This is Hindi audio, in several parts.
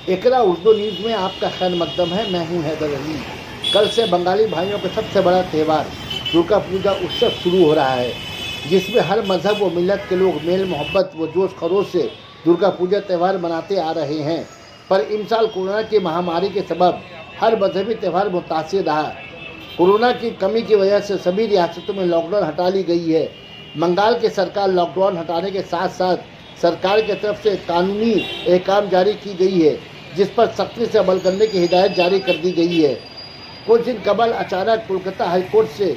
एकरा उर्दू न्यूज़ में आपका खैर मकदम है। मैं हूं हैदर अली। कल से बंगाली भाइयों का सबसे बड़ा त्यौहार दुर्गा पूजा उत्सव शुरू हो रहा है, जिसमें हर मजहब व मिलत के लोग मेल मोहब्बत व जोश खरोश से दुर्गा पूजा त्यौहार मनाते आ रहे हैं। पर इन साल कोरोना की महामारी के सबब हर मजहबी त्यौहार मुतासिर रहा। कोरोना की कमी की वजह से सभी रियासतों में लॉकडाउन हटा ली गई है। बंगाल की सरकार लॉकडाउन हटाने के साथ साथ सरकार की तरफ से कानूनी अहकाम जारी की गई है, जिस पर सख्ती से अमल करने की हिदायत जारी कर दी गई है। कुछ दिन कबल अचानक कोलकाता हाईकोर्ट से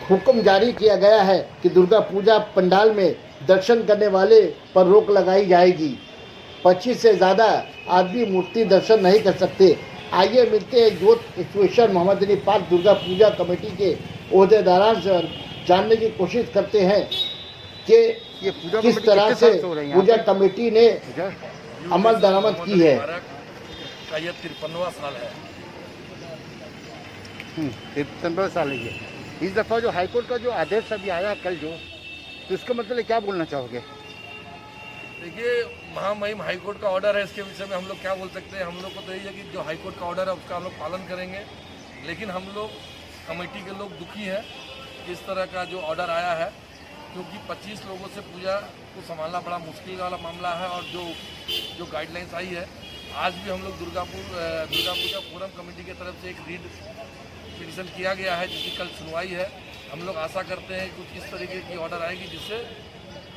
हुक्म जारी किया गया है कि दुर्गा पूजा पंडाल में दर्शन करने वाले पर रोक लगाई जाएगी। 25 से ज़्यादा आदमी मूर्ति दर्शन नहीं कर सकते। आइए मिलते हैं youth association Mohammad Ali park Durga Puja committee के ओहदेदारान से जानने की कोशिश करते हैं कि ये पूजा किस तरह से पूजा कमेटी ने अमल दरामद की है। का यह 53वां साल है। 53 साल है। इस दफ़ा जो हाईकोर्ट का जो आदेश अभी आया कल जो, तो इसका मतलब क्या बोलना चाहोगे? देखिए, महामहिम हाईकोर्ट का ऑर्डर है, इसके विषय में हम लोग क्या बोल सकते हैं। हम लोग को तो यही है कि जो हाईकोर्ट का ऑर्डर है उसका हम लोग पालन करेंगे, लेकिन हम लोग कमेटी के लोग दुखी हैं इस तरह का जो ऑर्डर आया है, क्योंकि 25 लोगों से पूजा को संभालना बड़ा मुश्किल वाला मामला है। और जो गाइडलाइंस आई है, आज भी हम लोग दुर्गा पूजा फोरम कमेटी की तरफ से एक रीड पिटीशन किया गया है, जिसकी कल सुनवाई है। हम लोग आशा करते हैं कि कुछ इस तरीके की ऑर्डर आएगी जिससे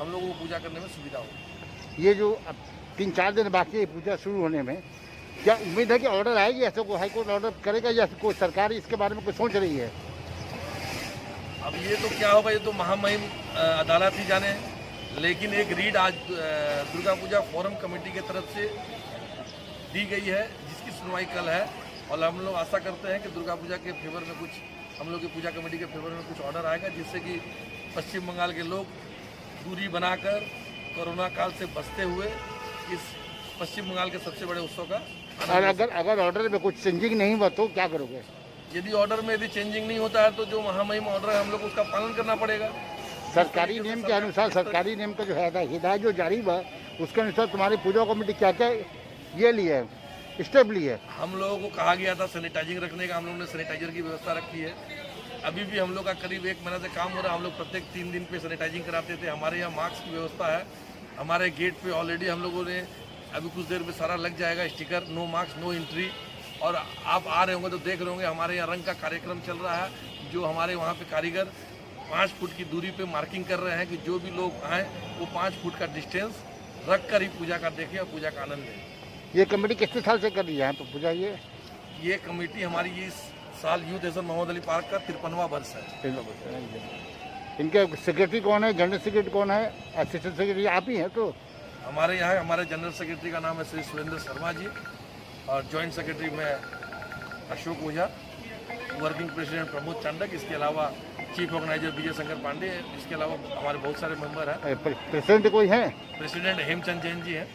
हम लोगों को पूजा करने में सुविधा हो। ये जो अब 3-4 दिन बाकी है पूजा शुरू होने में, क्या उम्मीद है कि ऑर्डर आएगी? ऐसा कोई हाईकोर्ट ऑर्डर करेगा या कोई सरकार इसके बारे में कुछ सोच रही है? अब ये तो क्या होगा, ये तो महामहिम अदालत ही जाने। लेकिन एक रीड आज दुर्गा पूजा फोरम कमेटी की तरफ से दी गई है, जिसकी सुनवाई कल है। और हम लोग आशा करते हैं कि दुर्गा पूजा के फेवर में कुछ, हम लोग की पूजा कमेटी के फेवर में कुछ ऑर्डर आएगा, जिससे कि पश्चिम बंगाल के लोग दूरी बनाकर कोरोना काल से बचते हुए इस पश्चिम बंगाल के सबसे बड़े उत्सव का और अगर ऑर्डर में कुछ चेंजिंग नहीं हुआ तो क्या करोगे? यदि ऑर्डर में यदि चेंजिंग नहीं होता है तो जो महामहिम ऑर्डर है हम लोग उसका पालन करना पड़ेगा। सरकारी नियम के अनुसार, सरकारी नियम का जो है हिदायत जो जारी हुआ, उसके अनुसार तुम्हारी पूजा कमेटी क्या क्या ये ली है, स्टेप ली है? हम लोगों को कहा गया था सैनिटाइजिंग रखने का, हम लोगों ने सैनिटाइजर की व्यवस्था रखी है। अभी भी हम लोग का करीब 1 महीना से काम हो रहा है। हम लोग प्रत्येक 3 दिन पे सैनिटाइजिंग कराते थे। हमारे यहाँ मास्क की व्यवस्था है। हमारे गेट पे ऑलरेडी हम लोगों ने अभी कुछ देर में सारा लग जाएगा sticker, no mask no entry. और आप आ रहे होंगे तो देख रहे होंगे हमारे यहाँ रंग का कार्यक्रम चल रहा है, जो हमारे वहाँ पे कारीगर 5 फुट की दूरी पे मार्किंग कर रहे हैं कि जो भी लोग आएँ वो 5 फुट का डिस्टेंस रख कर ही पूजा का देखें और पूजा का आनंद लें। ये कमेटी कितने साल से कर रही है यहाँ पर पूजा? ये कमेटी हमारी इस साल youth association Mohammad Ali park का 53वां वर्ष है। इनके सेक्रेटरी कौन है, जनरल सेक्रेटरी कौन है, असिस्टेंट सेक्रेटरी आप ही हैं? तो हमारे यहाँ हमारे जनरल सेक्रेटरी का नाम है श्री सुरेंद्र शर्मा जी, और जॉइंट सेक्रेटरी में अशोक ओझा, वर्किंग प्रेसिडेंट प्रमोद चांडक, इसके अलावा चीफ ऑर्गेनाइजर विजय शंकर पांडे, इसके अलावा हमारे बहुत सारे मेंबर हैं। प्रेसिडेंट कोई है? प्रेसिडेंट हेमचंद जैन जी हैं।